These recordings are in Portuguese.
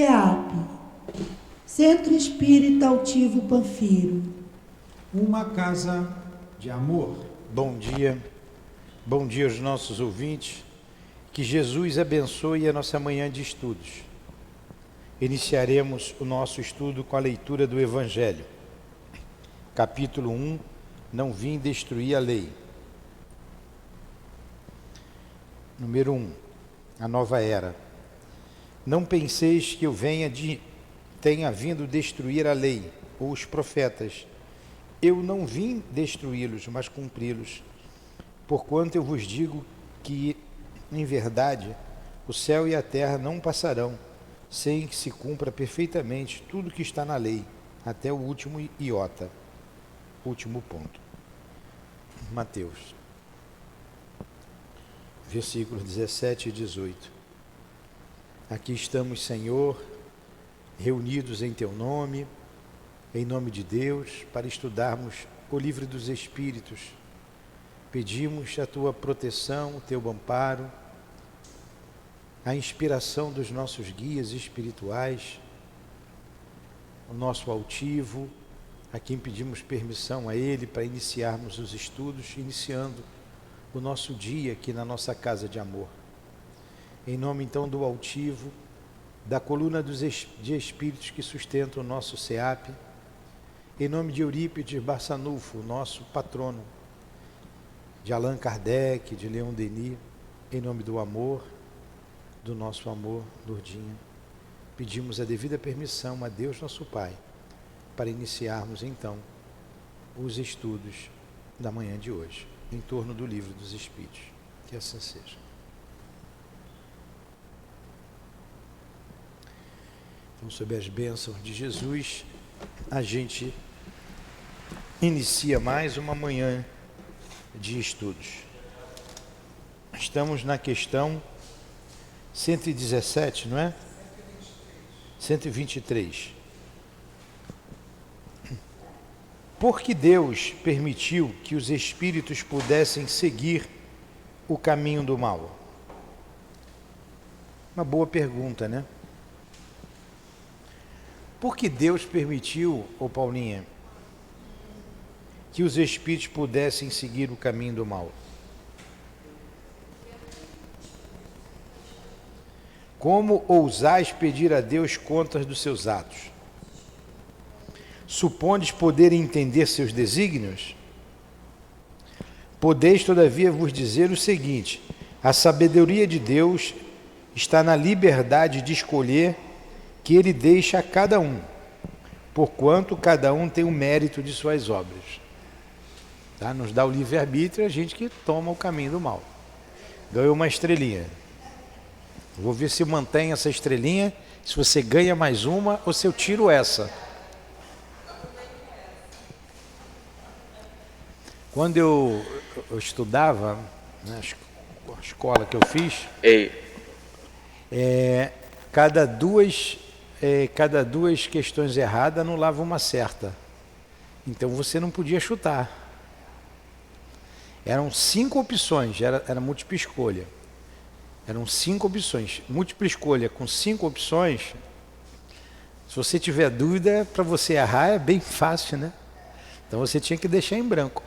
CEAP, Centro Espírita Altivo Panfiro. Uma casa de amor. Bom dia aos nossos ouvintes. Que Jesus abençoe a nossa manhã de estudos. Iniciaremos o nosso estudo com a leitura do Evangelho. Capítulo 1, não vim destruir a lei. Número 1, a nova era. Não penseis que eu tenha vindo destruir a lei ou os profetas. Eu não vim destruí-los, mas cumpri-los. Porquanto eu vos digo que, em verdade, o céu e a terra não passarão, sem que se cumpra perfeitamente tudo que está na lei, até o último iota. Último ponto. Mateus, versículos 17 e 18. Aqui estamos, Senhor, reunidos em Teu nome, em nome de Deus, para estudarmos o livro dos Espíritos. Pedimos a Tua proteção, o Teu amparo, a inspiração dos nossos guias espirituais, o nosso altivo, a quem pedimos permissão a Ele para iniciarmos os estudos, iniciando o nosso dia aqui na nossa casa de amor. Em nome então do altivo, da coluna de espíritos que sustentam o nosso CEAP, em nome de Eurípides Barçanufo, nosso patrono, de Allan Kardec, de Leon Denis, em nome do amor, do nosso amor, Lourdinha, pedimos a devida permissão a Deus nosso Pai, para iniciarmos então os estudos da manhã de hoje, em torno do livro dos Espíritos. Que assim seja. Então, sob as bênçãos de Jesus, a gente inicia mais uma manhã de estudos. Estamos na questão 117, não é? 123. Por que Deus permitiu que os espíritos pudessem seguir o caminho do mal? Uma boa pergunta, né? Por que Deus permitiu, Paulinha, que os espíritos pudessem seguir o caminho do mal? Como ousais pedir a Deus contas dos seus atos? Supondes poder entender seus desígnios? Podeis, todavia, vos dizer o seguinte: a sabedoria de Deus está na liberdade de escolher que Ele deixa a cada um, porquanto cada um tem o mérito de suas obras. Tá? Nos dá o livre-arbítrio a gente que toma o caminho do mal. Ganhou uma estrelinha. Vou ver se mantém essa estrelinha, se você ganha mais uma ou se eu tiro essa. Quando eu estudava, na escola que eu fiz, cada duas questões erradas anulava uma certa. Então você não podia chutar. Eram 5 opções, era múltipla escolha. Eram 5 opções. Múltipla escolha com 5 opções, se você tiver dúvida, para você errar é bem fácil, né? Então você tinha que deixar em branco.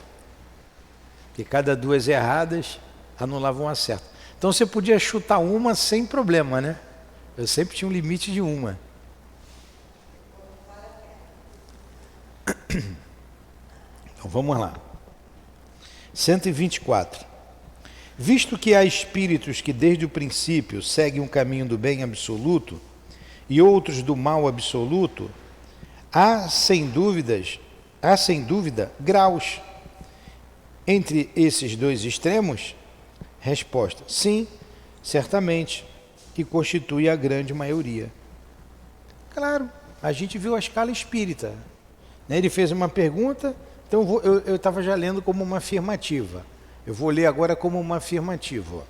Porque cada 2 erradas anulavam uma certa. Então você podia chutar uma sem problema, né? Eu sempre tinha um limite de uma. Então vamos lá. 124. Visto que há espíritos que desde o princípio seguem um caminho do bem absoluto e outros do mal absoluto, há sem dúvida graus entre esses 2 extremos? Resposta: sim, certamente, que constitui a grande maioria. Claro, a gente viu a escala espírita, né? Ele fez uma pergunta, então eu estava já lendo como uma afirmativa. Eu vou ler agora como uma afirmativa.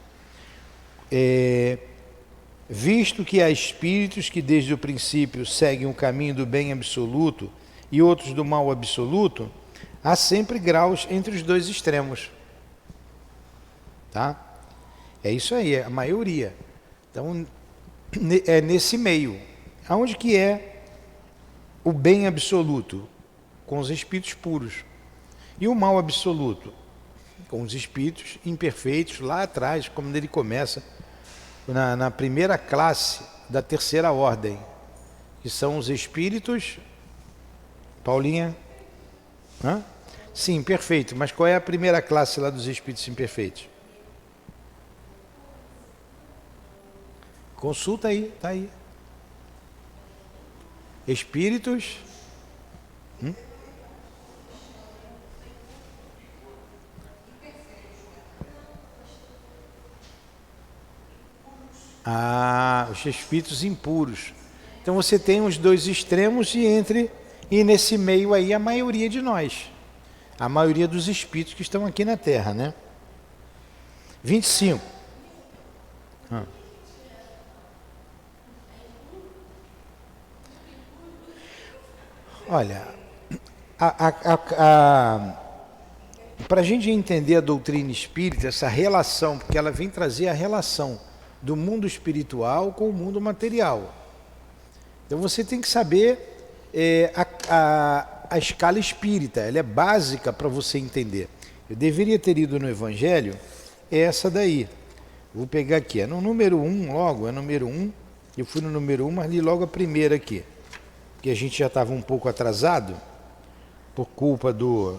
Visto que há espíritos que desde o princípio seguem o caminho do bem absoluto e outros do mal absoluto, há sempre graus entre os 2 extremos. Tá? É isso aí, é a maioria. Então, é nesse meio. Aonde que é o bem absoluto? Com os espíritos puros. E o mal absoluto? Com os espíritos imperfeitos, lá atrás, como ele começa, na primeira classe da terceira ordem, que são os espíritos... Paulinha? Hã? Sim, perfeito. Mas qual é a primeira classe lá dos espíritos imperfeitos? Consulta aí, tá aí. Espíritos... os espíritos impuros. Então você tem os dois extremos e nesse meio aí a maioria de nós. A maioria dos espíritos que estão aqui na Terra, né? 25. Olha, para a gente entender a doutrina espírita, essa relação, porque ela vem trazer a relação do mundo espiritual com o mundo material. Então você tem que saber a escala espírita, ela é básica para você entender. Eu deveria ter ido no Evangelho, é essa daí. Vou pegar aqui, é no número 1 logo, é número 1. Eu fui no número 1, mas li logo a primeira aqui. Porque a gente já estava um pouco atrasado, por culpa do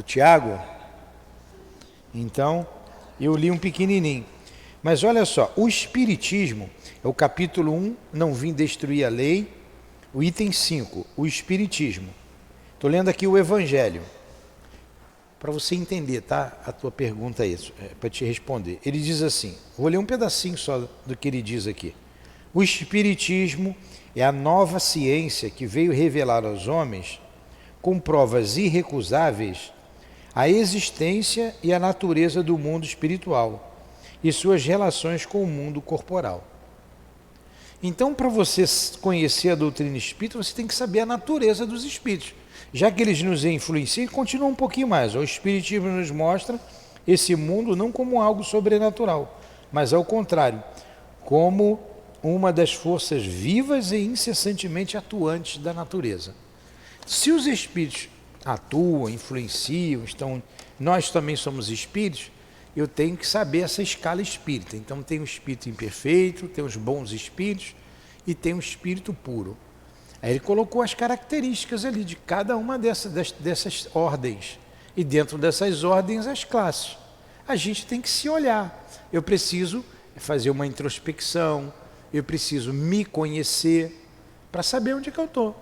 Tiago. Então, eu li um pequenininho. Mas olha só, o Espiritismo, é o capítulo 1, não vim destruir a lei, o item 5, o Espiritismo. Estou lendo aqui o Evangelho, para você entender, tá? A tua pergunta é isso, para te responder. Ele diz assim, vou ler um pedacinho só do que ele diz aqui. O Espiritismo é a nova ciência que veio revelar aos homens, com provas irrecusáveis, a existência e a natureza do mundo espiritual e suas relações com o mundo corporal. Então, para você conhecer a doutrina espírita, você tem que saber a natureza dos espíritos. Já que eles nos influenciam, continua um pouquinho mais. O Espiritismo nos mostra esse mundo não como algo sobrenatural, mas ao contrário, como uma das forças vivas e incessantemente atuantes da natureza. Se os espíritos atuam, influenciam, nós também somos espíritos, eu tenho que saber essa escala espírita. Então tem o espírito imperfeito, tem os bons espíritos e tem o espírito puro. Aí ele colocou as características ali de cada uma dessas ordens. E dentro dessas ordens as classes. A gente tem que se olhar. Eu preciso fazer uma introspecção, eu preciso me conhecer para saber onde é que eu estou.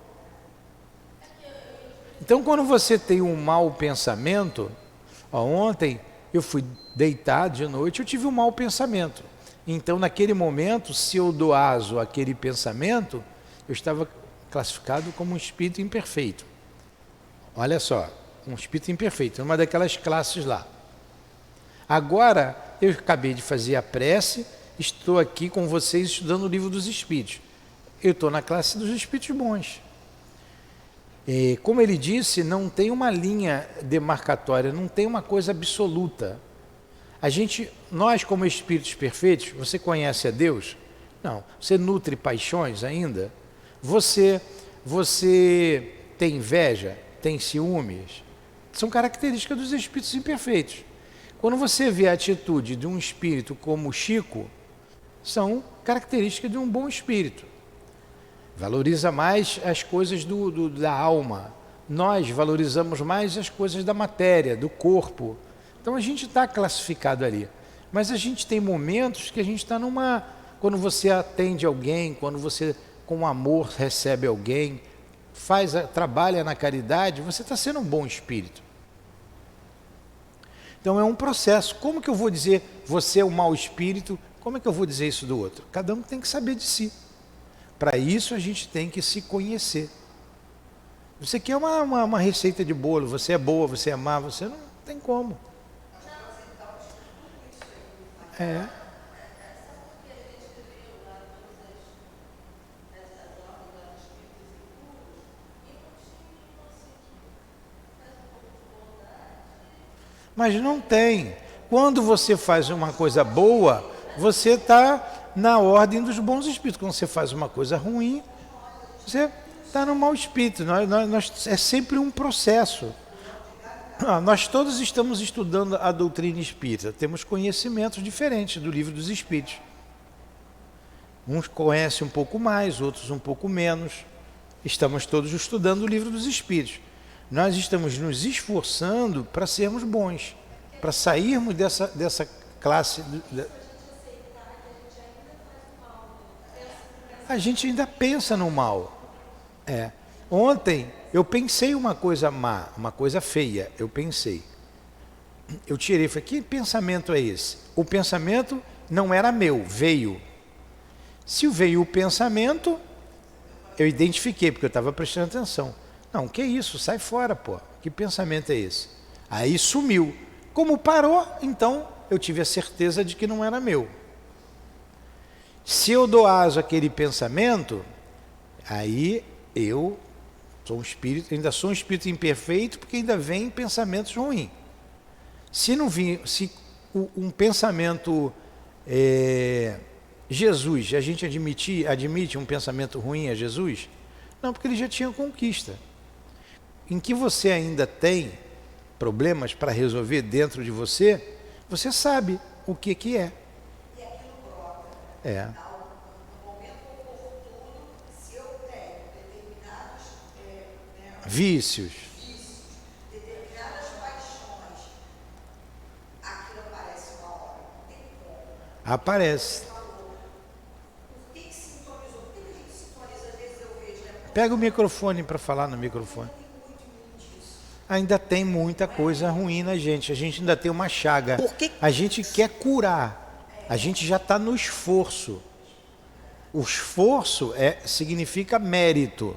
Então quando você tem um mau pensamento, ontem eu fui deitar de noite, eu tive um mau pensamento. Então, naquele momento, se eu dou aso àquele pensamento, eu estava classificado como um espírito imperfeito. Olha só, um espírito imperfeito, uma daquelas classes lá. Agora, eu acabei de fazer a prece, estou aqui com vocês estudando o livro dos espíritos. Eu estou na classe dos espíritos bons. E, como ele disse, não tem uma linha demarcatória, não tem uma coisa absoluta. Nós como espíritos perfeitos, você conhece a Deus? Não. Você nutre paixões ainda? Você tem inveja? Tem ciúmes? São características dos espíritos imperfeitos. Quando você vê a atitude de um espírito como Chico, são características de um bom espírito. Valoriza mais as coisas da alma. Nós valorizamos mais as coisas da matéria, do corpo. Então a gente está classificado ali. Mas a gente tem momentos que a gente está quando você atende alguém, quando você com amor recebe alguém, trabalha na caridade, você está sendo um bom espírito. Então é um processo. Como que eu vou dizer você é um mau espírito? Como é que eu vou dizer isso do outro? Cada um tem que saber de si. Para isso a gente tem que se conhecer. Você quer uma receita de bolo, você é boa, você é má, você não tem como. É. Mas não tem. Quando você faz uma coisa boa, você está na ordem dos bons espíritos. Quando você faz uma coisa ruim, Você está no mau espírito. É sempre um processo. Nós todos estamos estudando a doutrina espírita. Temos conhecimentos diferentes do Livro dos Espíritos. Uns conhecem um pouco mais, outros um pouco menos. Estamos todos estudando o Livro dos Espíritos. Nós estamos nos esforçando para sermos bons, para sairmos dessa classe. A gente ainda pensa no mal. Ontem eu pensei uma coisa má, uma coisa feia. Eu pensei. Eu tirei, falei, que pensamento é esse? O pensamento não era meu, veio. Se veio o pensamento, eu identifiquei, porque eu estava prestando atenção. Não, que isso? Sai fora, pô. Que pensamento é esse? Aí sumiu. Como parou, então eu tive a certeza de que não era meu. Se eu dou aso àquele pensamento, aí eu sou um espírito, ainda sou um espírito imperfeito, porque ainda vem pensamentos ruins. Se não vir, se um pensamento Jesus, a gente admite um pensamento ruim a Jesus? Não, porque ele já tinha conquista. Em que você ainda tem problemas para resolver dentro de você, você sabe o que é. E aquilo brota. No momento oportuno, se eu tenho determinados Vícios. determinadas paixões, aquilo aparece uma hora. Não tem como. Aparece. O que sintonizou? Por que a gente sintoniza? Às vezes eu vejo, né? Pega o microfone para falar no microfone. Ainda tem muita coisa ruim na gente. A gente ainda tem uma chaga. A gente quer curar. A gente já está no esforço. O esforço significa mérito.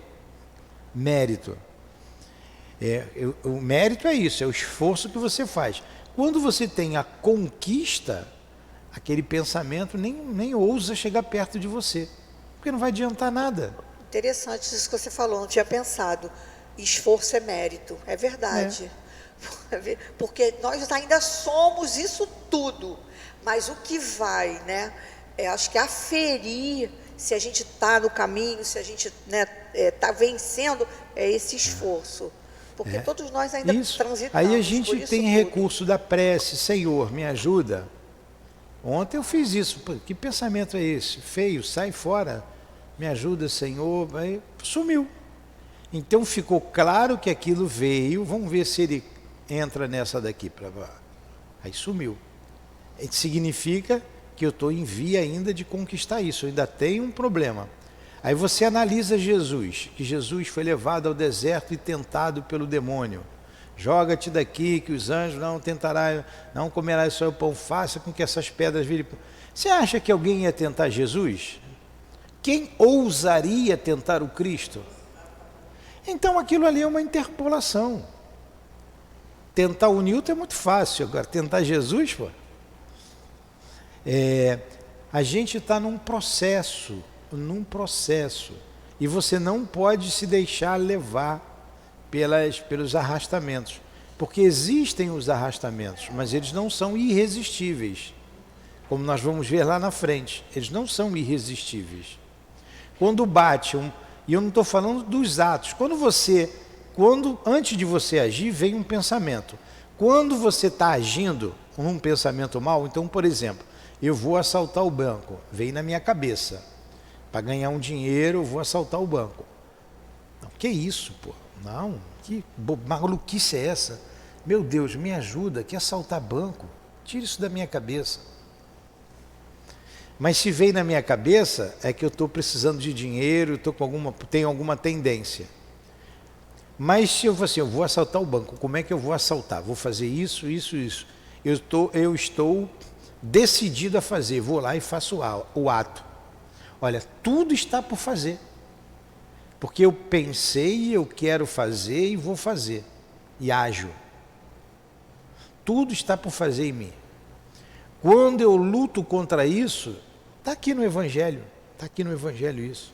Mérito. O mérito é isso, é o esforço que você faz. Quando você tem a conquista, aquele pensamento nem ousa chegar perto de você. Porque não vai adiantar nada. Interessante isso que você falou, não tinha pensado. Esforço é mérito, é verdade. Porque nós ainda somos isso tudo, mas o que vai, né? Acho que aferir se a gente está no caminho, se a gente está vencendo, é esse esforço. Porque todos nós ainda transitamos. Aí a gente tem recurso da prece, Senhor, me ajuda. Ontem eu fiz isso. Que pensamento é esse? Feio, sai fora. Me ajuda, Senhor. Aí sumiu. Então ficou claro que aquilo veio. Vamos ver se ele entra nessa daqui. Aí sumiu. Significa que eu estou em via ainda de conquistar isso. Eu ainda tenho um problema. Aí você analisa Jesus. Que Jesus foi levado ao deserto e tentado pelo demônio. Joga-te daqui que os anjos não comerás só o pão, faça com que essas pedras virem. Você acha que alguém ia tentar Jesus? Quem ousaria tentar o Cristo? Então aquilo ali é uma interpolação. Tentar o Newton é muito fácil, agora tentar Jesus, pô. A gente está num processo, e você não pode se deixar levar pelos arrastamentos, porque existem os arrastamentos, mas eles não são irresistíveis, como nós vamos ver lá na frente, eles não são irresistíveis. Quando bate e eu não estou falando dos atos, antes de você agir, vem um pensamento. Quando você está agindo com um pensamento mau, então, por exemplo, eu vou assaltar o banco, vem na minha cabeça, para ganhar um dinheiro, eu vou assaltar o banco. Não, que isso, pô? Não, que maluquice é essa? Meu Deus, me ajuda, que assaltar banco? Tira isso da minha cabeça. Mas se vem na minha cabeça, é que eu estou precisando de dinheiro, tenho alguma tendência. Mas se eu eu vou assaltar o banco, como é que eu vou assaltar? Vou fazer isso. Eu estou decidido a fazer, vou lá e faço o ato. Olha, tudo está por fazer. Porque eu pensei, eu quero fazer e vou fazer. E ajo. Tudo está por fazer em mim. Quando eu luto contra isso, está aqui no Evangelho. Está aqui no Evangelho isso.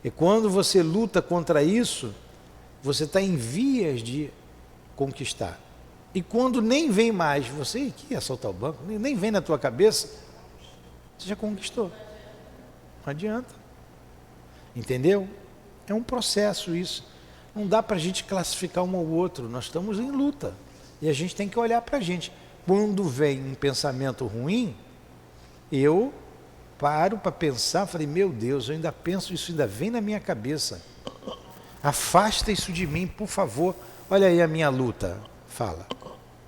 E quando você luta contra isso, você está em vias de conquistar. E quando nem vem mais, você que ia assaltar o banco, nem vem na tua cabeça, você já conquistou. Não adianta. Entendeu? É um processo isso. Não dá para a gente classificar um ao outro. Nós estamos em luta. E a gente tem que olhar para a gente. Quando vem um pensamento ruim, eu paro para pensar, falei, meu Deus, eu ainda penso, isso ainda vem na minha cabeça. Afasta isso de mim, por favor. Olha aí a minha luta. Fala.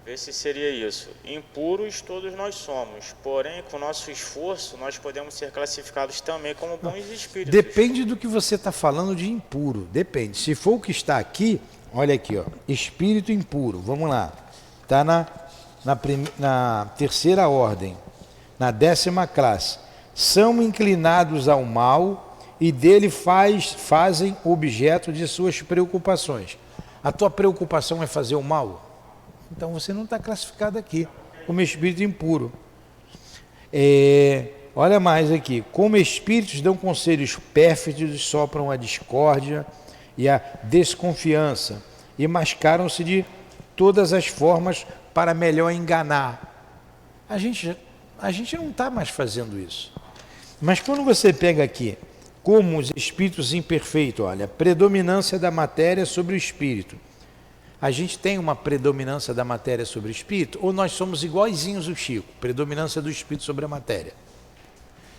Vê se seria isso. Impuros todos nós somos, porém com nosso esforço nós podemos ser classificados também como bons espíritos. Depende do que você está falando de impuro, depende. Se for o que está aqui, olha aqui, ó, espírito impuro, vamos lá. Está na terceira ordem, na 10ª classe. São inclinados ao mal e dele fazem objeto de suas preocupações. A tua preocupação é fazer o mal? Então você não está classificado aqui como espírito impuro. Olha mais aqui. Como espíritos dão conselhos pérfidos, sopram a discórdia e a desconfiança e mascaram-se de todas as formas para melhor enganar. A gente não está mais fazendo isso. Mas quando você pega aqui, como os espíritos imperfeitos, olha, predominância da matéria sobre o espírito. A gente tem uma predominância da matéria sobre o espírito, ou nós somos iguaizinhos o Chico, predominância do espírito sobre a matéria.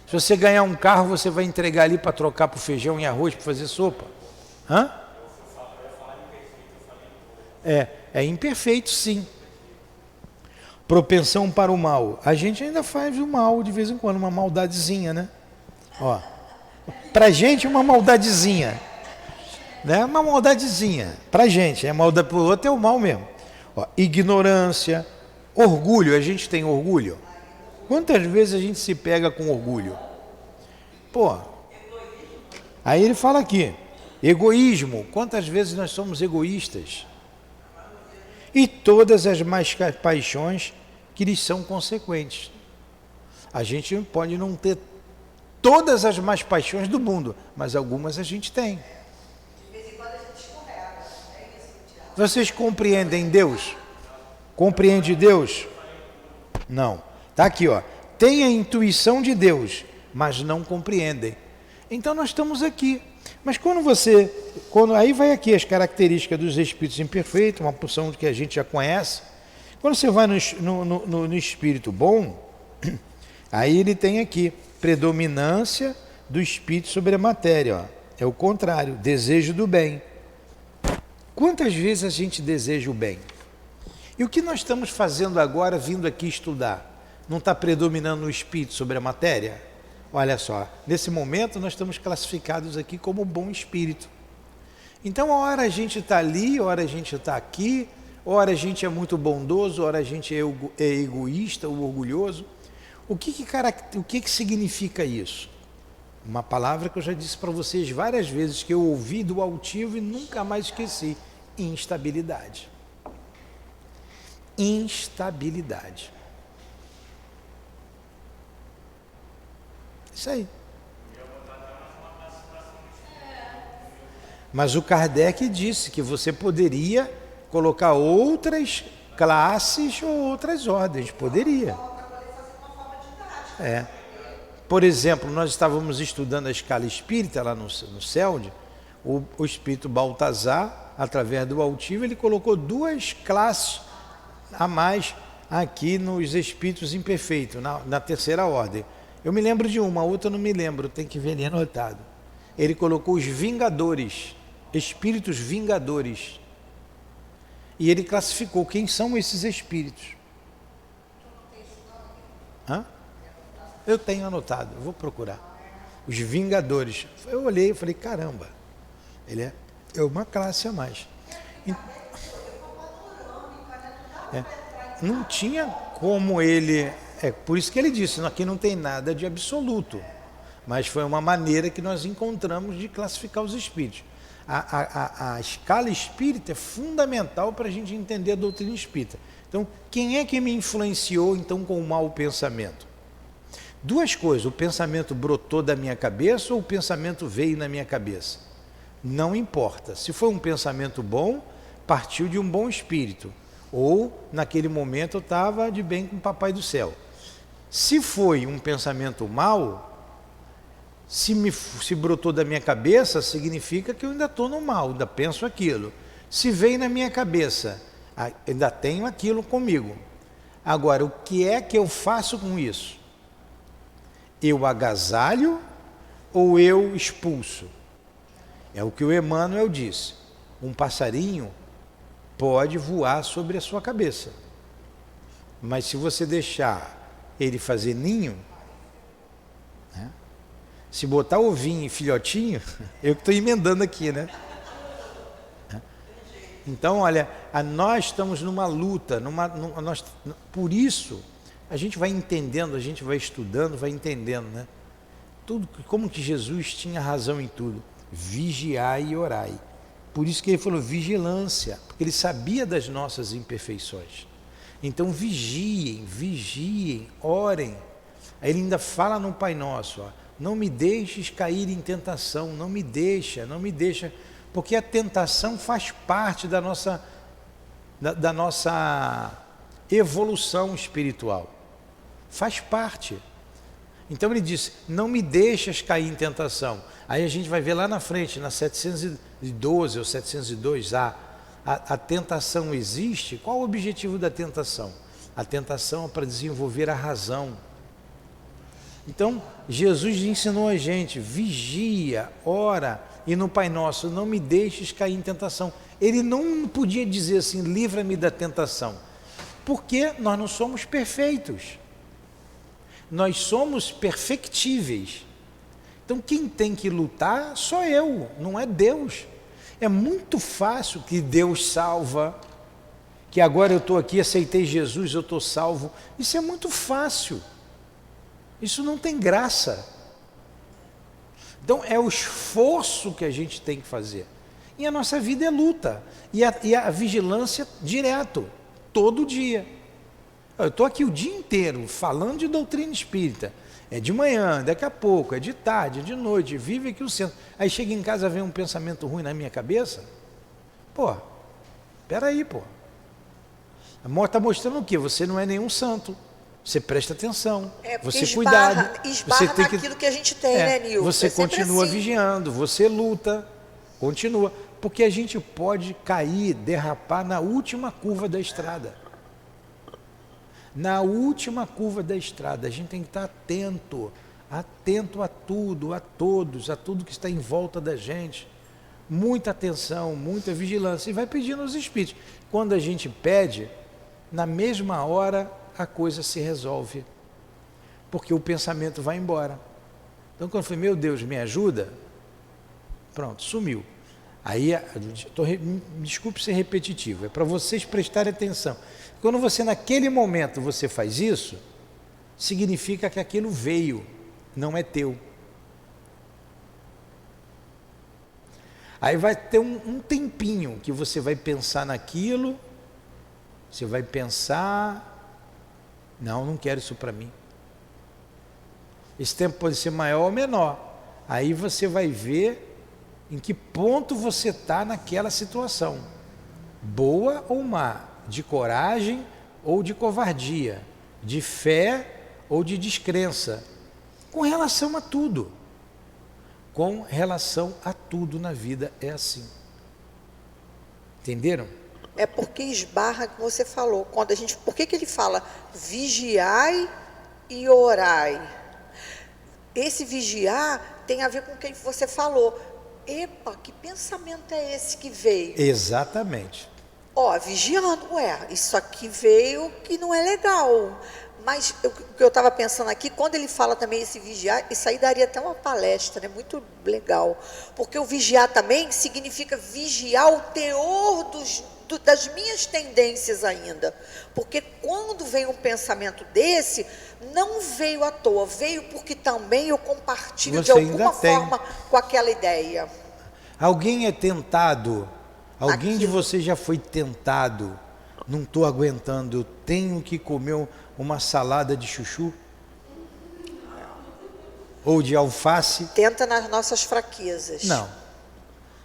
Se você ganhar um carro, você vai entregar ali para trocar por feijão e arroz, para fazer sopa? Hã? É imperfeito, sim. Propensão para o mal. A gente ainda faz o mal de vez em quando, uma maldadezinha, né? Ó, pra gente uma maldadezinha. Né? Uma maldadezinha pra gente, a maldade pro outro é o mal mesmo. Ó, ignorância, orgulho, a gente tem orgulho? Quantas vezes a gente se pega com orgulho? Pô, aí ele fala aqui, egoísmo, quantas vezes nós somos egoístas? E todas as más paixões que lhes são consequentes. A gente pode não ter todas as más paixões do mundo, mas algumas a gente tem. Vocês compreendem Deus? Compreende Deus? Não. Está aqui, ó. Tem a intuição de Deus, mas não compreendem. Então nós estamos aqui. Mas aí vai aqui as características dos espíritos imperfeitos, uma porção que a gente já conhece. Quando você vai no espírito bom, aí ele tem aqui predominância do espírito sobre a matéria. Ó. É o contrário, desejo do bem. Quantas vezes a gente deseja o bem? E o que nós estamos fazendo agora, vindo aqui estudar? Não está predominando o espírito sobre a matéria? Olha só, nesse momento nós estamos classificados aqui como bom espírito. Então, ora a gente está ali, ora a gente está aqui, ora a gente é muito bondoso, ora a gente é egoísta ou orgulhoso. O que significa isso? Uma palavra que eu já disse para vocês várias vezes, que eu ouvi do altivo e nunca mais esqueci. Instabilidade. Instabilidade. Isso aí. Mas o Kardec disse que você poderia colocar outras classes ou outras ordens. Poderia. Por exemplo, nós estávamos estudando a escala espírita lá no CELD, o espírito Baltazar, através do altivo, ele colocou 2 classes a mais aqui nos espíritos imperfeitos, na terceira ordem. Eu me lembro de uma, a outra eu não me lembro, tem que ver ali anotado. Ele colocou os vingadores, espíritos vingadores. E ele classificou quem são esses espíritos. Hã? Eu tenho anotado, eu vou procurar. Os vingadores. Eu olhei e falei, caramba, ele é uma classe a mais. Não tinha como ele... por isso que ele disse, aqui não tem nada de absoluto. Mas foi uma maneira que nós encontramos de classificar os espíritos. A escala espírita é fundamental para a gente entender a doutrina espírita. Então, quem é que me influenciou então com o mau pensamento? 2 coisas, o pensamento brotou da minha cabeça ou o pensamento veio na minha cabeça? Não importa. Se foi um pensamento bom, partiu de um bom espírito. Ou, naquele momento, eu estava de bem com o Papai do Céu. Se foi um pensamento mau, Se brotou da minha cabeça, significa que eu ainda estou no mal, ainda penso aquilo. Se veio na minha cabeça, ainda tenho aquilo comigo. Agora, o que é que eu faço com isso? Eu agasalho ou eu expulso? É o que o Emmanuel disse. Um passarinho pode voar sobre a sua cabeça. Mas se você deixar ele fazer ninho, né? Se botar ovinho e filhotinho, eu que estou emendando aqui, né? Então, olha, nós estamos numa luta, por isso, a gente vai entendendo, a gente vai estudando, vai entendendo, né? Tudo, como que Jesus tinha razão em tudo. Vigiai e orai. Por isso que ele falou vigilância, porque ele sabia das nossas imperfeições. Então vigiem, orem. Aí ele ainda fala no Pai Nosso, ó, não me deixes cair em tentação, não me deixa, porque a tentação faz parte da nossa evolução espiritual. Faz parte. Então ele disse, não me deixas cair em tentação. Aí a gente vai ver lá na frente, na 712 ou 702A, a tentação existe. Qual o objetivo da tentação? A tentação é para desenvolver a razão. Então, Jesus ensinou a gente, vigia, ora, e no Pai Nosso, não me deixes cair em tentação. Ele não podia dizer assim, livra-me da tentação, porque nós não somos perfeitos. Nós somos perfectíveis. Então quem tem que lutar sou eu, não é Deus. É muito fácil que Deus salva, que agora eu estou aqui, aceitei Jesus, eu estou salvo. Isso é muito fácil. Isso não tem graça. Então é o esforço que a gente tem que fazer. E a nossa vida é luta. E a vigilância direto, todo dia. Eu estou aqui o dia inteiro falando de doutrina espírita. É de manhã, daqui a pouco, é de tarde, é de noite, vive aqui o centro. Aí chega em casa, vem um pensamento ruim na minha cabeça. Pô, peraí, pô. A morte está mostrando o quê? Você não é nenhum santo. Você presta atenção, você cuidado. Esbarra você tem naquilo que a gente tem, né, Nilton? Você continua assim, vigiando, você luta, continua. Porque a gente pode cair, derrapar na última curva da estrada. Na última curva da estrada, a gente tem que estar atento a tudo, a todos, a tudo que está em volta da gente. Muita atenção, muita vigilância. E vai pedindo aos espíritos. Quando a gente pede, na mesma hora a coisa se resolve. Porque o pensamento vai embora. Então quando eu falei, meu Deus, me ajuda? Pronto, sumiu. Aí, desculpe ser repetitivo, é para vocês prestarem atenção. Quando você, naquele momento, você faz isso, significa que aquilo veio, não é teu. Aí vai ter um tempinho que você vai pensar naquilo, você vai pensar, não quero isso para mim. Esse tempo pode ser maior ou menor. Aí você vai ver em que ponto você está naquela situação, boa ou má, de coragem ou de covardia, de fé ou de descrença, com relação a tudo. Com relação a tudo na vida é assim. Entenderam? É porque esbarra que você falou. Por que ele fala vigiai e orai? Esse vigiar tem a ver com o que você falou. Epa, que pensamento é esse que veio? Exatamente. Vigiando, isso aqui veio que não é legal. Mas o que eu estava pensando aqui, quando ele fala também esse vigiar, isso aí daria até uma palestra, né? Muito legal. Porque o vigiar também significa vigiar o teor das minhas tendências ainda. Porque quando vem um pensamento desse, não veio à toa, veio porque também eu compartilho de alguma forma com aquela ideia. Alguém é tentado? Alguém de vocês já foi tentado? Não estou aguentando, eu tenho que comer uma salada de chuchu? Ou de alface? Tenta nas nossas fraquezas. Não.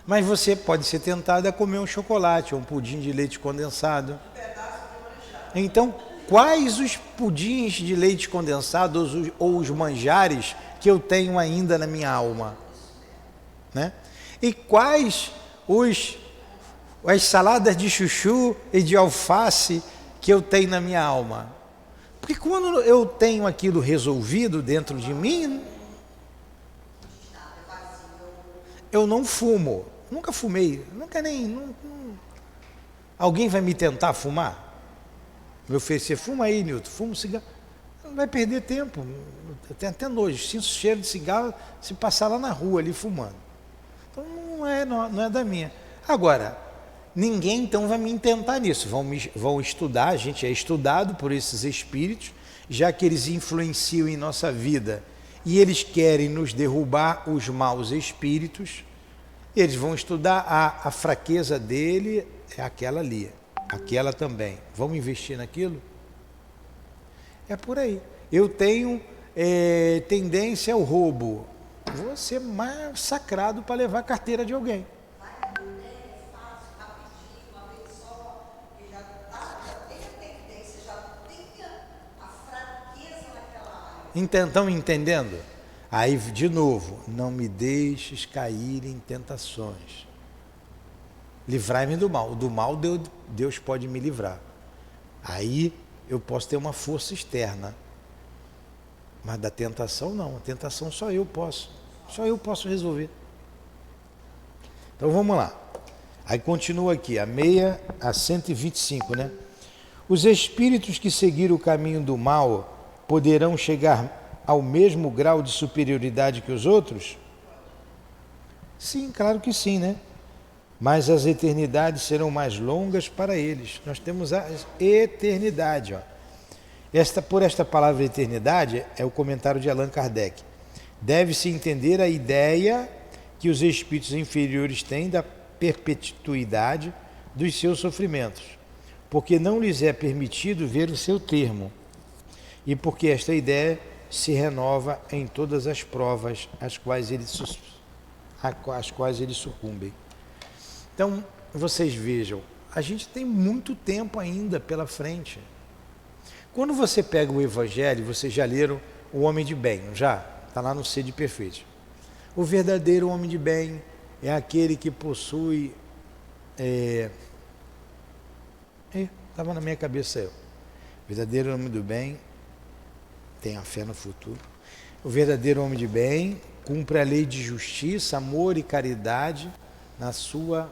Mas você pode ser tentado a comer um chocolate ou um pudim de leite condensado. Então, quais os pudins de leite condensado ou os manjares que eu tenho ainda na minha alma, né? E quais as saladas de chuchu e de alface que eu tenho na minha alma? Porque quando eu tenho aquilo resolvido dentro de mim, eu não fumo, nunca fumei, nunca nem... Alguém vai me tentar fumar? Me oferecer, fuma aí, Nilton, fuma um cigarro. Não vai perder tempo, eu tenho até nojo, sinto cheiro de cigarro se passar lá na rua ali fumando. Então não é da minha. Agora, ninguém então vai me intentar nisso, vão estudar, a gente é estudado por esses espíritos, já que eles influenciam em nossa vida e eles querem nos derrubar os maus espíritos, eles vão estudar a fraqueza dele, é aquela ali, aquela também. Vamos investir naquilo? É por aí. Eu tenho tendência ao roubo. Vou ser massacrado para levar a carteira de alguém. Estão entendendo? Aí, de novo, não me deixes cair em tentações. Livrai-me do mal. Do mal Deus pode me livrar. Aí eu posso ter uma força externa. Mas da tentação não. A tentação só eu posso. Só eu posso resolver. Então vamos lá. Aí continua aqui, a 125, né? Os espíritos que seguiram o caminho do mal poderão chegar ao mesmo grau de superioridade que os outros? Sim, claro que sim, né? Mas as eternidades serão mais longas para eles. Nós temos a eternidade, ó. Por esta palavra eternidade, é o comentário de Allan Kardec. Deve-se entender a ideia que os espíritos inferiores têm da perpetuidade dos seus sofrimentos, porque não lhes é permitido ver o seu termo, e porque esta ideia se renova em todas as provas às quais eles sucumbem. Então, vocês vejam, a gente tem muito tempo ainda pela frente. Quando você pega o Evangelho, vocês já leram O Homem de Bem, não já? Está lá no Sede Perfeito. O verdadeiro homem de bem é aquele que possui... Estava na minha cabeça eu. O verdadeiro homem do bem tem a fé no futuro. O verdadeiro homem de bem cumpre a lei de justiça, amor e caridade na sua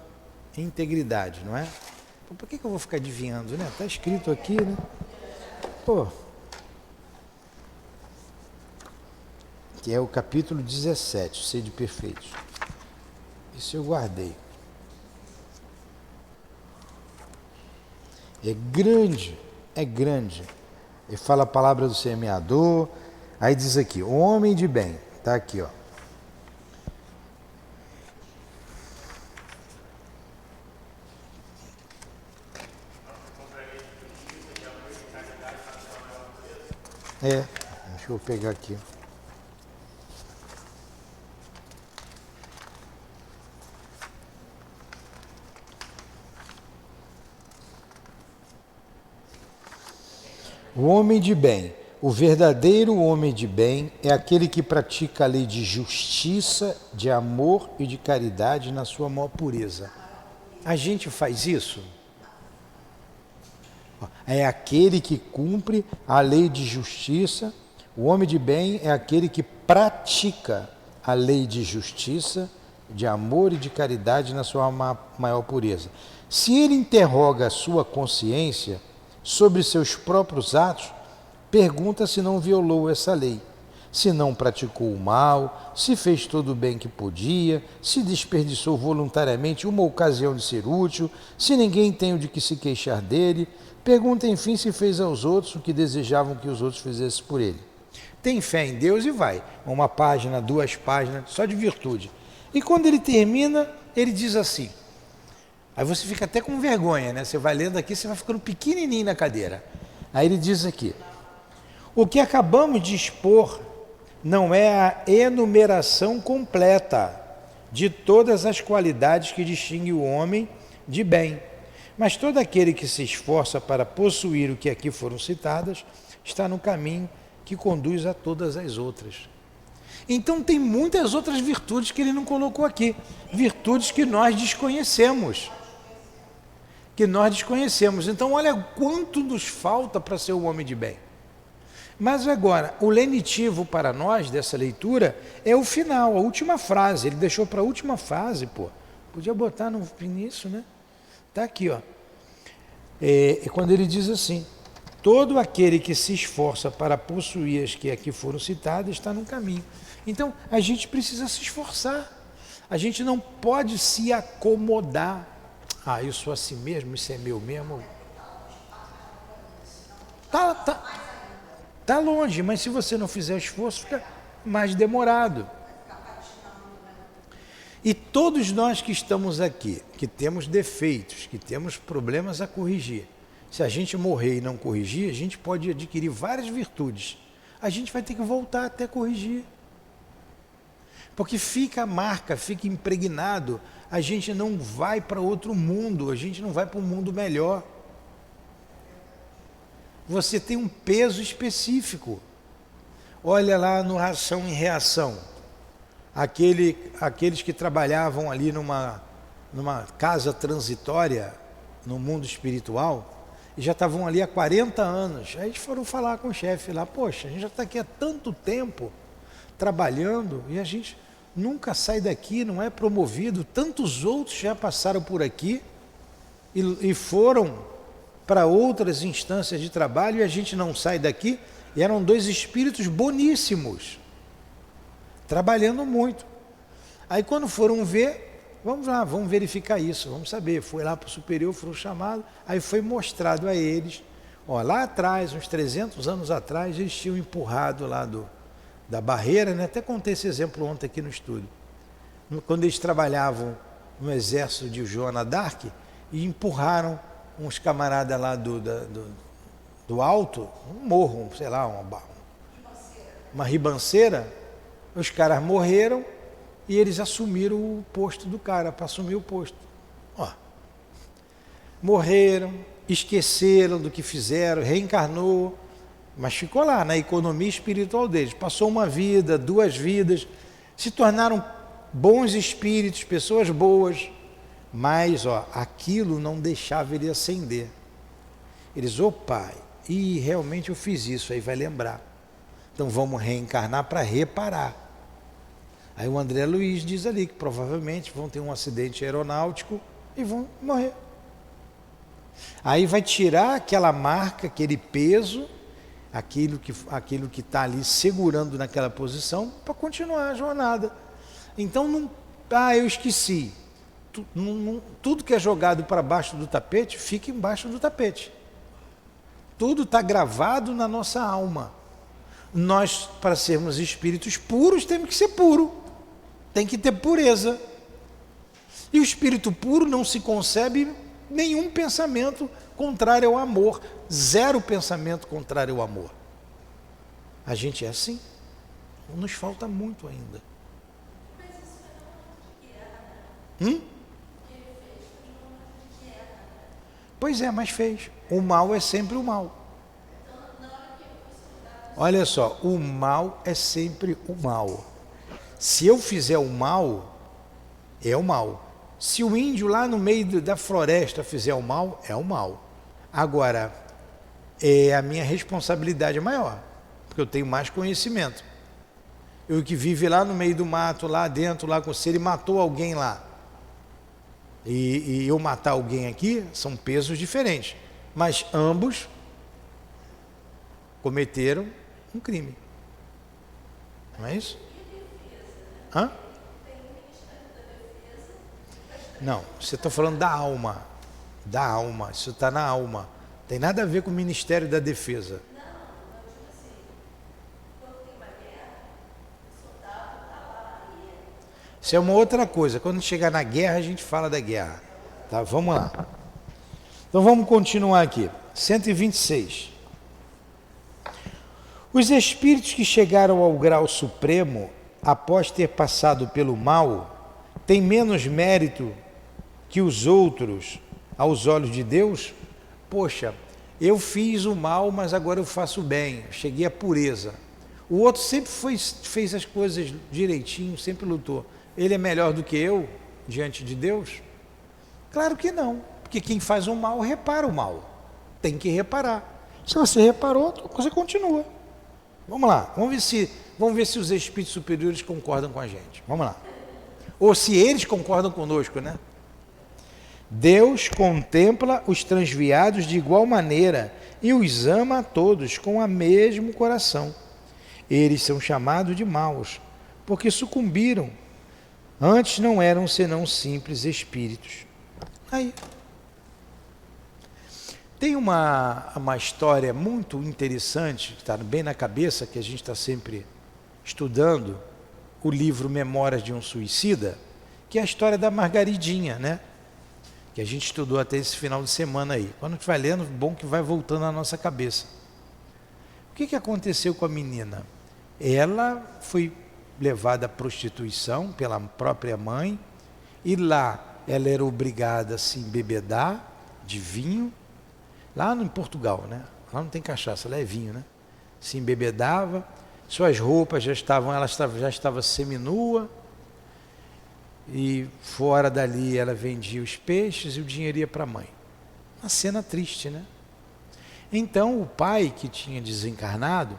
integridade, não é? Por que eu vou ficar adivinhando, né? Está escrito aqui, né? Pô, que é o capítulo 17, Sede Perfeitos. Isso eu guardei. É grande, é grande. Ele fala a palavra do semeador, aí diz aqui, o homem de bem, está aqui, ó. Deixa eu pegar aqui. O homem de bem, o verdadeiro homem de bem é aquele que pratica a lei de justiça, de amor e de caridade na sua maior pureza. A gente faz isso? É aquele que cumpre a lei de justiça. O homem de bem é aquele que pratica a lei de justiça, de amor e de caridade na sua maior pureza. Se ele interroga a sua consciência sobre seus próprios atos, pergunta se não violou essa lei, se não praticou o mal, se fez todo o bem que podia, se desperdiçou voluntariamente uma ocasião de ser útil, se ninguém tem o de que se queixar dele. Pergunta, enfim, se fez aos outros o que desejavam que os outros fizessem por ele. Tem fé em Deus e vai. Uma página, 2 páginas, só de virtude. E quando ele termina, ele diz assim. Aí você fica até com vergonha, né? Você vai lendo aqui, você vai ficando pequenininho na cadeira. Aí ele diz aqui. O que acabamos de expor não é a enumeração completa de todas as qualidades que distinguem o homem de bem. Mas todo aquele que se esforça para possuir o que aqui foram citadas, está no caminho que conduz a todas as outras. Então tem muitas outras virtudes que ele não colocou aqui, virtudes que nós desconhecemos. Então olha quanto nos falta para ser um homem de bem. Mas agora, o lenitivo para nós dessa leitura é o final, a última frase. Ele deixou para a última frase, pô. Podia botar no início, né? Está aqui, ó. Quando ele diz assim: todo aquele que se esforça para possuir as que aqui foram citadas está no caminho. Então, a gente precisa se esforçar. A gente não pode se acomodar. Eu sou assim mesmo, isso é meu mesmo. Tá longe, mas se você não fizer esforço, fica mais demorado. E todos nós que estamos aqui, que temos defeitos, que temos problemas a corrigir, se a gente morrer e não corrigir, a gente pode adquirir várias virtudes. A gente vai ter que voltar até corrigir. Porque fica a marca, fica impregnado. A gente não vai para outro mundo, a gente não vai para um mundo melhor. Você tem um peso específico. Olha lá no Ação e Reação. Aqueles que trabalhavam ali numa casa transitória, no mundo espiritual, e já estavam ali há 40 anos. Aí eles foram falar com o chefe lá: poxa, a gente já está aqui há tanto tempo trabalhando e a gente nunca sai daqui, não é promovido. Tantos outros já passaram por aqui e foram para outras instâncias de trabalho e a gente não sai daqui. E eram dois espíritos boníssimos, trabalhando muito. Aí quando foram ver, vamos lá, vamos verificar isso, vamos saber. Foi lá para o superior, foram chamados, aí foi mostrado a eles, lá atrás, uns 300 anos atrás, eles tinham empurrado lá da barreira, né? Até contei esse exemplo ontem aqui no estudo. Quando eles trabalhavam no exército de Joana d'Arc, e empurraram uns camaradas lá do alto, um morro, sei lá, uma ribanceira, os caras morreram e eles assumiram o posto do cara, para assumir o posto. Morreram, esqueceram do que fizeram, reencarnou, mas ficou lá na economia espiritual deles. Passou uma vida, 2 vidas, se tornaram bons espíritos, pessoas boas, mas aquilo não deixava ele ascender. Eles: pai, realmente eu fiz isso, aí vai lembrar. Então vamos reencarnar para reparar. Aí o André Luiz diz ali que provavelmente vão ter um acidente aeronáutico e vão morrer. Aí vai tirar aquela marca, aquele peso, aquilo que está ali segurando naquela posição para continuar a jornada. Então não, eu esqueci. Tudo que é jogado para baixo do tapete, fica embaixo do tapete. Tudo está gravado na nossa alma. Nós, para sermos espíritos puros, temos que ser puro. Tem que ter pureza. E o espírito puro não se concebe nenhum pensamento contrário ao amor. 0 pensamento contrário ao amor. A gente é assim. Nos falta muito ainda. Pois é, mas fez. O mal é sempre o mal. Olha só, o mal é sempre o mal. Se eu fizer o mal, é o mal. Se o índio lá no meio da floresta fizer o mal, é o mal. Agora, a minha responsabilidade é maior, porque eu tenho mais conhecimento. Eu que vive lá no meio do mato, lá dentro, se ele matou alguém lá, e eu matar alguém aqui, são pesos diferentes. Mas ambos cometeram um crime. Não é isso? Não, você está falando da alma. Da alma, isso está na alma. Tem nada a ver com o Ministério da Defesa. Isso é uma outra coisa. Quando chegar na guerra, a gente fala da guerra. Tá, vamos lá. Então vamos continuar aqui. 126. Os espíritos que chegaram ao grau supremo, após ter passado pelo mal, têm menos mérito que os outros aos olhos de Deus? Poxa, eu fiz o mal, mas agora eu faço o bem. Cheguei à pureza. O outro sempre fez as coisas direitinho, sempre lutou. Ele é melhor do que eu diante de Deus? Claro que não, porque quem faz o mal repara o mal. Tem que reparar. Se você reparou, você continua. Vamos lá, vamos ver se os espíritos superiores concordam com a gente. Vamos lá. Ou se eles concordam conosco, né? Deus contempla os transviados de igual maneira e os ama a todos com o mesmo coração. Eles são chamados de maus, porque sucumbiram. Antes não eram senão simples espíritos. Aí. Tem uma história muito interessante, que está bem na cabeça, que a gente está sempre estudando, o livro Memórias de um Suicida, que é a história da Margaridinha, né? Que a gente estudou até esse final de semana aí. Quando a gente vai lendo, bom que vai voltando à nossa cabeça. O que aconteceu com a menina? Ela foi levada à prostituição pela própria mãe, e lá ela era obrigada a se embebedar de vinho, lá em Portugal, né? Lá não tem cachaça, lá é vinho, né? Se embebedava, suas roupas ela já estava seminua, e fora dali ela vendia os peixes e o dinheiro ia para a mãe. Uma cena triste, né? Então o pai, que tinha desencarnado,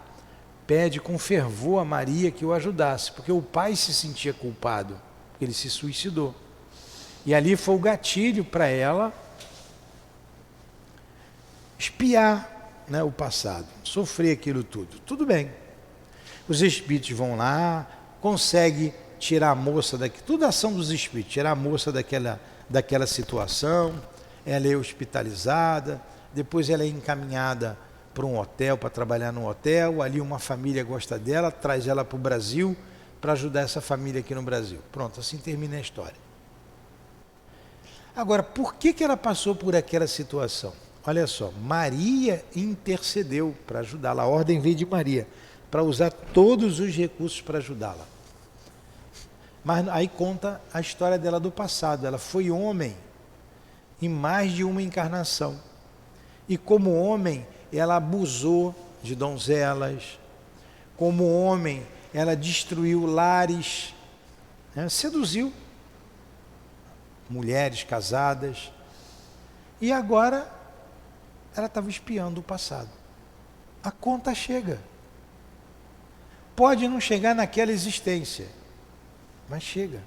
pede com fervor a Maria que o ajudasse, porque o pai se sentia culpado, porque ele se suicidou. E ali foi o gatilho para ela espiar, né, o passado, sofrer aquilo tudo. Tudo bem. Os espíritos vão lá, conseguem tirar a moça daqui, tudo ação dos espíritos, tirar a moça daquela situação, ela é hospitalizada, depois ela é encaminhada para um hotel, para trabalhar num hotel, ali uma família gosta dela, traz ela para o Brasil, para ajudar essa família aqui no Brasil. Pronto, assim termina a história. Agora, por que ela passou por aquela situação? Olha só, Maria intercedeu para ajudá-la, a ordem veio de Maria, para usar todos os recursos para ajudá-la. Mas aí conta a história dela do passado. Ela foi homem em mais de uma encarnação. E como homem, ela abusou de donzelas. Como homem, ela destruiu lares, né? Seduziu mulheres casadas. E agora ela estava espiando o passado. A conta chega. Pode não chegar naquela existência, mas chega.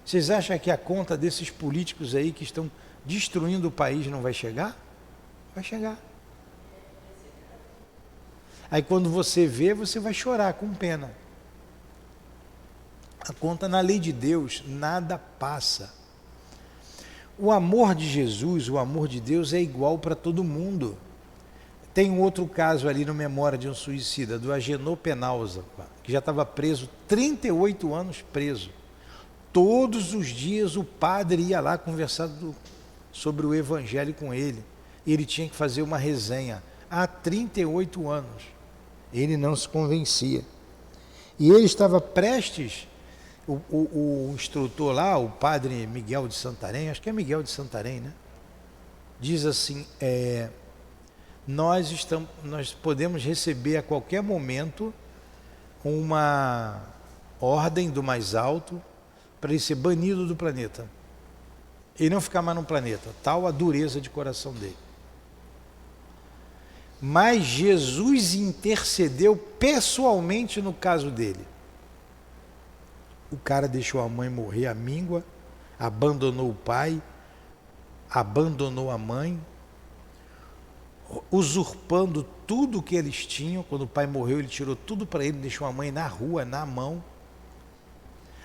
Vocês acham que a conta desses políticos aí que estão destruindo o país não vai chegar? Vai chegar. Aí quando você vê, você vai chorar com pena. A conta na lei de Deus, nada passa. O amor de Jesus, o amor de Deus é igual para todo mundo. Tem um outro caso ali no Memória de um Suicida, do Agenor Penalza, que já estava preso, 38 anos preso. Todos os dias o padre ia lá conversar sobre o Evangelho com ele. E ele tinha que fazer uma resenha. Há 38 anos. Ele não se convencia. E ele estava prestes, o instrutor lá, o padre Miguel de Santarém, acho que é Miguel de Santarém, né? Diz assim, nós podemos receber a qualquer momento uma ordem do mais alto para ele ser banido do planeta. Ele não ficar mais no planeta, tal a dureza de coração dele. Mas Jesus intercedeu pessoalmente no caso dele. O cara deixou a mãe morrer à míngua, abandonou o pai, abandonou a mãe, usurpando tudo que eles tinham. Quando o pai morreu, ele tirou tudo para ele, deixou a mãe na rua, na mão.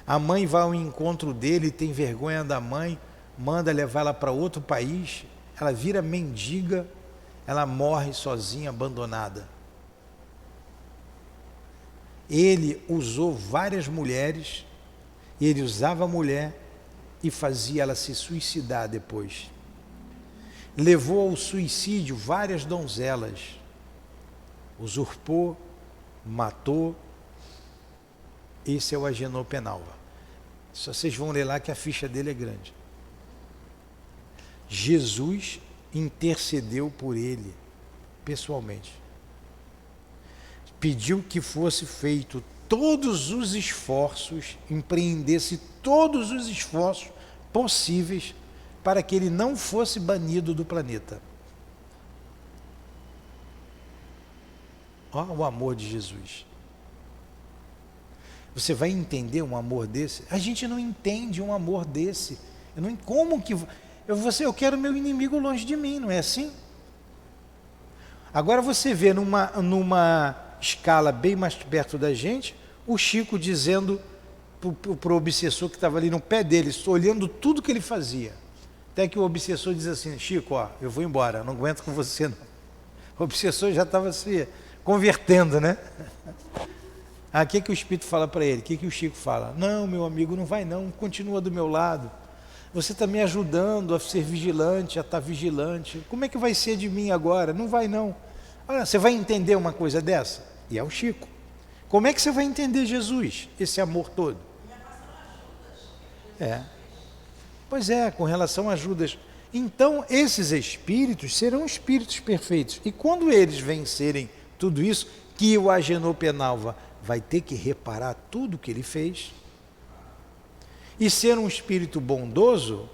A mãe vai ao encontro dele, tem vergonha da mãe, manda levar ela para outro país, ela vira mendiga, ela morre sozinha, abandonada. Ele usou várias mulheres, ele usava a mulher e fazia ela se suicidar depois. Levou ao suicídio várias donzelas, usurpou, matou. Esse é o Agenor Penalva. Só vocês vão ler lá que a ficha dele é grande. Jesus intercedeu por ele, pessoalmente. pediu que fosse feito todos os esforços, empreendesse todos os esforços possíveis para que ele não fosse banido do planeta. Ó, o amor de Jesus. Você vai entender um amor desse? A gente não entende um amor desse. Como que eu quero meu inimigo longe de mim, não é assim? Agora você vê numa escala bem mais perto da gente, o Chico dizendo para o obsessor que estava ali no pé dele, olhando tudo que ele fazia. Até que o obsessor diz assim: Chico, ó, eu vou embora, não aguento com você não. O obsessor já estava se convertendo, né? O que o Espírito fala para ele? O que o Chico fala? Não, meu amigo, não vai não, continua do meu lado. Você está me ajudando a ser vigilante, a estar vigilante. Como é que vai ser de mim agora? Não vai não. Olha, você vai entender uma coisa dessa? E é o Chico. Como é que você vai entender Jesus, esse amor todo? Pois é, com relação a Judas. Então, esses espíritos serão espíritos perfeitos. E quando eles vencerem tudo isso, que o Agenor Penalva vai ter que reparar tudo que ele fez, e ser um espírito bondoso.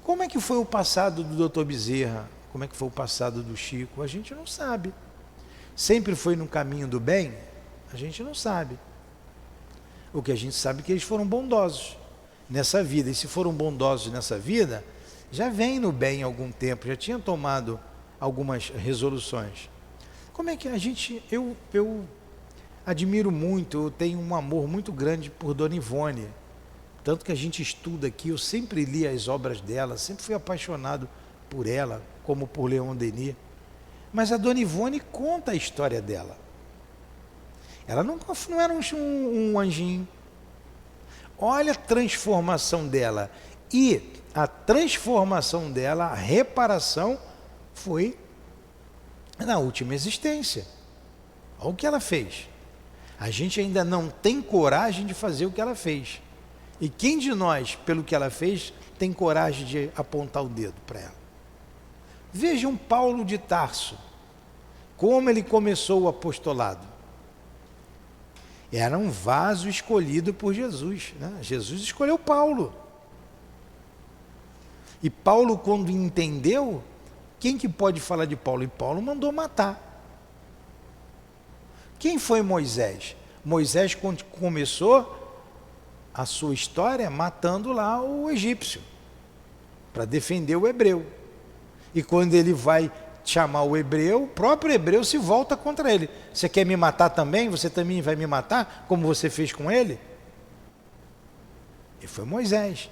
Como é que foi o passado do Dr. Bezerra? Como é que foi o passado do Chico? A gente não sabe. Sempre foi no caminho do bem? A gente não sabe. O que a gente sabe é que eles foram bondosos nessa vida. E se foram bondosos nessa vida, já vem no bem há algum tempo, já tinha tomado algumas resoluções. Como é que a gente... Eu admiro muito, eu tenho um amor muito grande por Dona Ivone. Tanto que a gente estuda aqui, eu sempre li as obras dela, sempre fui apaixonado por ela, como por Leon Denis. Mas a Dona Ivone conta a história dela. Ela não era um anjinho. Olha a transformação dela. E a transformação dela, a reparação, foi na última existência. Olha o que ela fez. A gente ainda não tem coragem de fazer o que ela fez. E quem de nós, pelo que ela fez, tem coragem de apontar o dedo para ela? Vejam Paulo de Tarso, como ele começou o apostolado. Era um vaso escolhido por Jesus, né? Jesus escolheu Paulo. E Paulo, quando entendeu, quem que pode falar de Paulo? E Paulo mandou matar. Quem foi Moisés? Moisés começou a sua história matando lá o egípcio, para defender o hebreu. E quando ele vai chamar o hebreu, o próprio hebreu se volta contra ele. Você quer me matar também? Você também vai me matar, como você fez com ele? E foi Moisés.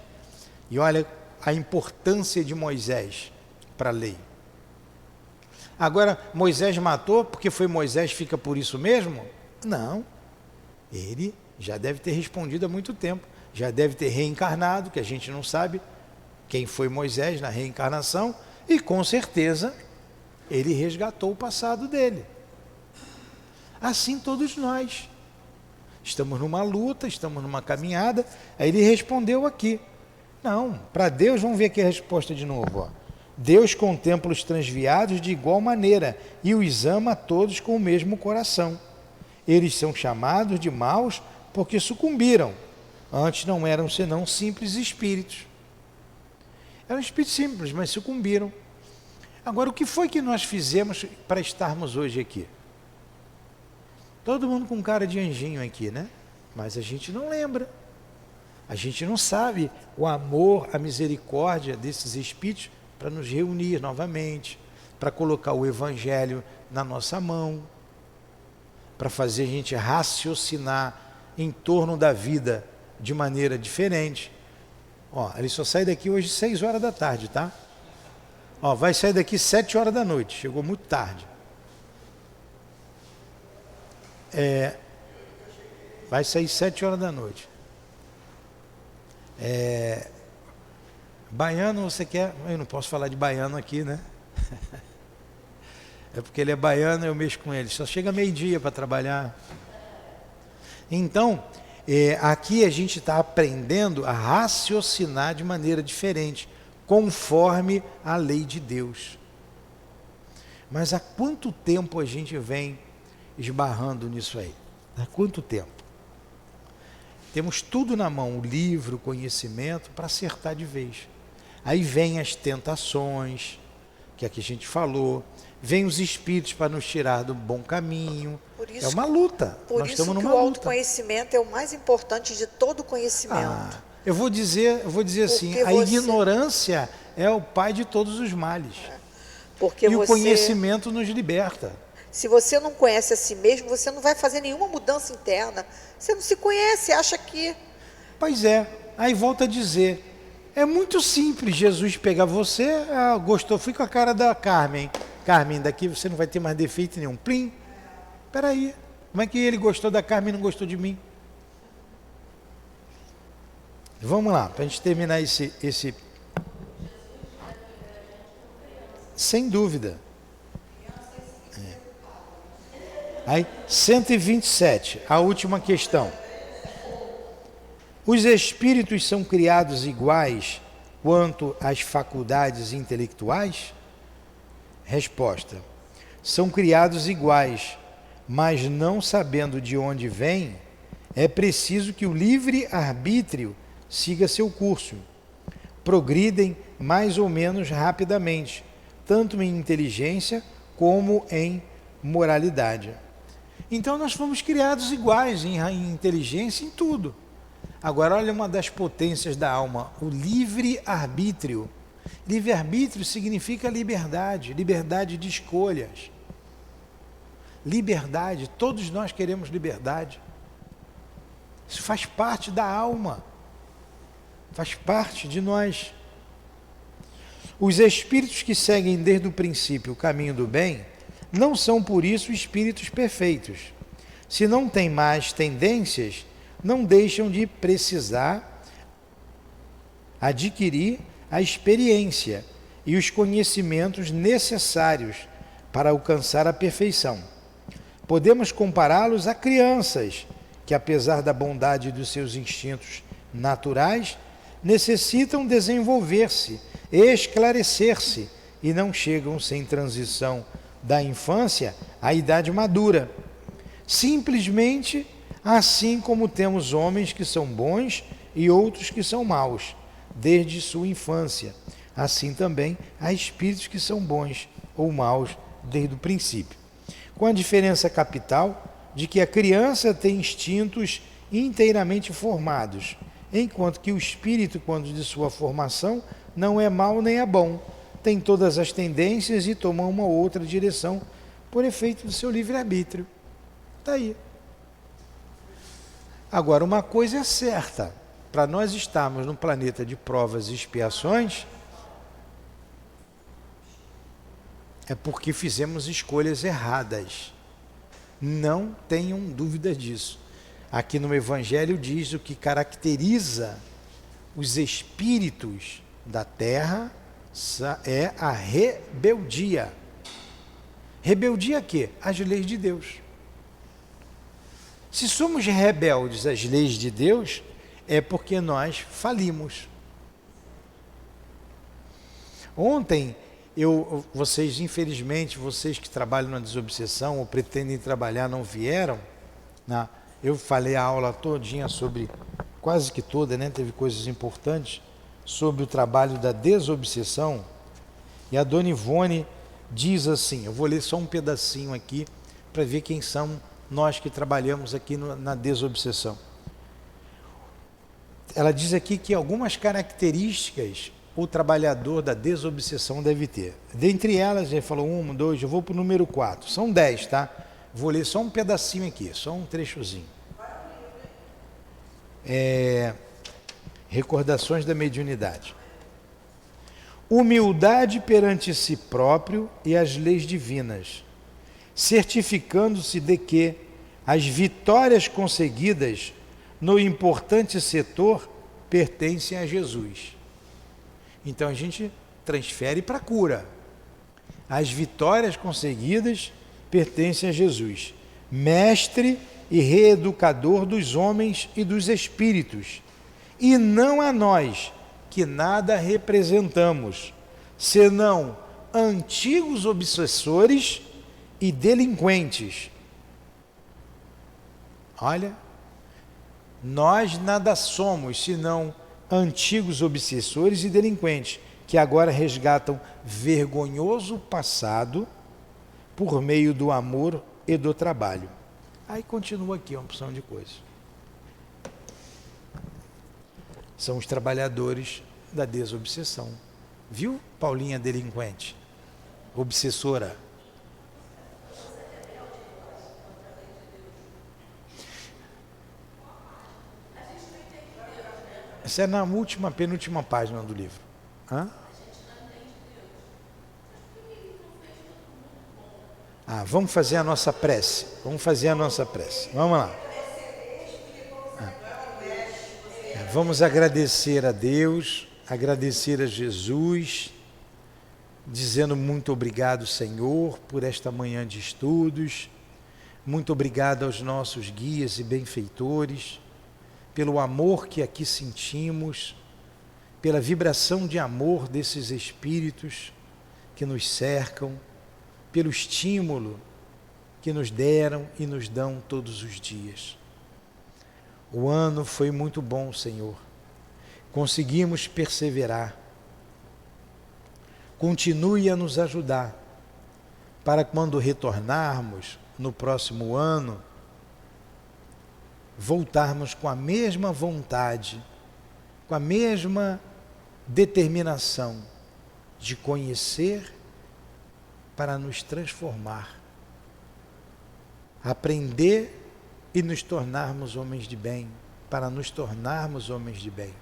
E olha a importância de Moisés para a lei. Agora, Moisés matou porque foi Moisés, fica por isso mesmo? Não. Ele já deve ter respondido há muito tempo. Já deve ter reencarnado, que a gente não sabe quem foi Moisés na reencarnação. E com certeza ele resgatou o passado dele. Assim todos nós. Estamos numa luta, estamos numa caminhada. Aí ele respondeu aqui. Não, para Deus, vamos ver aqui a resposta de novo. Ó. Deus contempla os transviados de igual maneira e os ama a todos com o mesmo coração. Eles são chamados de maus porque sucumbiram. Antes não eram senão simples espíritos. Eram espíritos simples, mas sucumbiram. Agora, o que foi que nós fizemos para estarmos hoje aqui? Todo mundo com cara de anjinho aqui, né? Mas a gente não lembra. A gente não sabe o amor, a misericórdia desses espíritos para nos reunir novamente, para colocar o Evangelho na nossa mão, para fazer a gente raciocinar em torno da vida de maneira diferente. Ó, ele só sai daqui hoje 6 horas da tarde, tá? Ó, vai sair daqui 7 horas da noite, chegou muito tarde. Vai sair 7 horas da noite. Baiano, você quer? Eu não posso falar de baiano aqui, né? É porque ele é baiano, eu mexo com ele. Só chega meio-dia para trabalhar. Então, aqui a gente está aprendendo a raciocinar de maneira diferente, conforme a lei de Deus. Mas há quanto tempo a gente vem esbarrando nisso aí? Há quanto tempo? Temos tudo na mão, o livro, o conhecimento, para acertar de vez. Aí vem as tentações, que aqui a gente falou, vem os espíritos para nos tirar do bom caminho. É uma luta. Por Nós isso estamos que numa o luta. autoconhecimento é o mais importante de todo conhecimento. Eu vou dizer assim, Porque a ignorância é o pai de todos os males. Porque E o conhecimento nos liberta. Se você não conhece a si mesmo, você não vai fazer nenhuma mudança interna. Você não se conhece, acha que... Pois é, aí volta a dizer, é muito simples Jesus pegar você, gostou, fui com a cara da Carmen. Carmen, daqui você não vai ter mais defeito nenhum. Plim, peraí, como é que ele gostou da Carmen e não gostou de mim? Vamos lá, para a gente terminar esse... Sem dúvida. Aí, 127, a última questão. Os espíritos são criados iguais quanto às faculdades intelectuais? Resposta: são criados iguais, mas não sabendo de onde vêm, é preciso que o livre-arbítrio siga seu curso. Progridem mais ou menos rapidamente, tanto em inteligência como em moralidade. Então nós fomos criados iguais em inteligência, em tudo. Agora olha uma das potências da alma, o livre-arbítrio. Livre-arbítrio significa liberdade, liberdade de escolhas. Liberdade, todos nós queremos liberdade. Isso faz parte da alma, faz parte de nós. Os espíritos que seguem desde o princípio o caminho do bem não são por isso espíritos perfeitos. Se não têm más tendências, não deixam de precisar adquirir a experiência e os conhecimentos necessários para alcançar a perfeição. Podemos compará-los a crianças que, apesar da bondade dos seus instintos naturais, necessitam desenvolver-se, esclarecer-se e não chegam sem transição da infância à idade madura. Simplesmente assim como temos homens que são bons e outros que são maus, desde sua infância, assim também há espíritos que são bons ou maus desde o princípio. Com a diferença capital de que a criança tem instintos inteiramente formados, enquanto que o espírito, quando de sua formação, não é mau nem é bom, tem todas as tendências e toma uma ou outra direção por efeito do seu livre-arbítrio. Está aí. Agora, uma coisa é certa, para nós estarmos num planeta de provas e expiações, é porque fizemos escolhas erradas. Não tenham dúvida disso. Aqui no Evangelho diz o que caracteriza os espíritos da terra é a rebeldia. Rebeldia a quê? Às leis de Deus. Se somos rebeldes às leis de Deus, é porque nós falimos. Ontem, vocês, infelizmente, vocês que trabalham na desobsessão ou pretendem trabalhar, não vieram, né? Eu falei a aula todinha sobre, quase que toda, né? Teve coisas importantes, sobre o trabalho da desobsessão, e a Dona Ivone diz assim, eu vou ler só um pedacinho aqui, para ver quem são nós que trabalhamos aqui na desobsessão. Ela diz aqui que algumas características o trabalhador da desobsessão deve ter. Dentre elas, ele falou 1, 2, eu vou para o número 4. São 10, tá? Vou ler só um pedacinho aqui, só um trechozinho. Recordações da mediunidade. Humildade perante si próprio e as leis divinas, certificando-se de que as vitórias conseguidas no importante setor pertencem a Jesus. Então a gente transfere para a cura. As vitórias conseguidas pertencem a Jesus, mestre e reeducador dos homens e dos espíritos, e não a nós, que nada representamos, senão antigos obsessores e delinquentes, Olha, nós nada somos senão antigos obsessores e delinquentes que agora resgatam vergonhoso passado por meio do amor e do trabalho. Aí continua aqui uma opção de coisas. São os trabalhadores da desobsessão. Viu, Paulinha delinquente? Obsessora. Essa é na penúltima página do livro. Hã? Vamos fazer a nossa prece. Vamos lá. Vamos agradecer a Deus, agradecer a Jesus, dizendo muito obrigado, Senhor, por esta manhã de estudos. Muito obrigado aos nossos guias e benfeitores, pelo amor que aqui sentimos, pela vibração de amor desses espíritos que nos cercam, pelo estímulo que nos deram e nos dão todos os dias. O ano foi muito bom, Senhor. Conseguimos perseverar. Continue a nos ajudar para quando retornarmos no próximo ano, voltarmos com a mesma vontade, com a mesma determinação de conhecer para nos transformar, aprender e nos tornarmos homens de bem, para nos tornarmos homens de bem.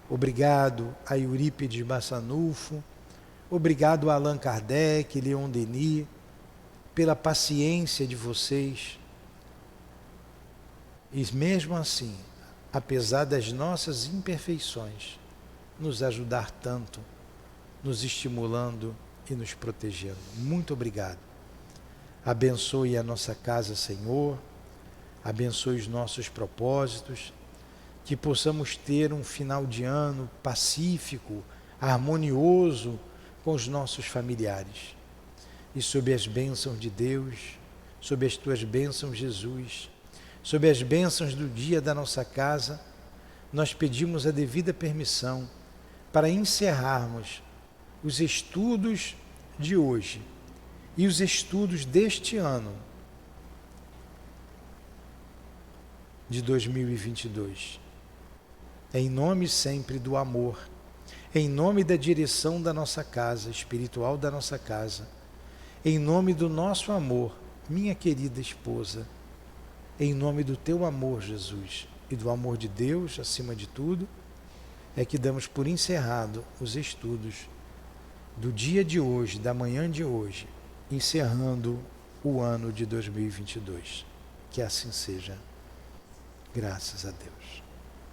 Obrigado a Eurípides Bassanufo, obrigado a Allan Kardec, Leon Denis, pela paciência de vocês. E mesmo assim, apesar das nossas imperfeições, nos ajudar tanto, nos estimulando e nos protegendo. Muito obrigado. Abençoe a nossa casa, Senhor. Abençoe os nossos propósitos. Que possamos ter um final de ano pacífico, harmonioso com os nossos familiares. E sob as bênçãos de Deus, sob as tuas bênçãos, Jesus, sob as bênçãos do dia da nossa casa, nós pedimos a devida permissão para encerrarmos os estudos de hoje e os estudos deste ano de 2022. Em nome sempre do amor, em nome da direção da nossa casa, espiritual da nossa casa, em nome do nosso amor, minha querida esposa, em nome do teu amor, Jesus, e do amor de Deus, acima de tudo, é que damos por encerrado os estudos do dia de hoje, da manhã de hoje, encerrando o ano de 2022. Que assim seja. Graças a Deus.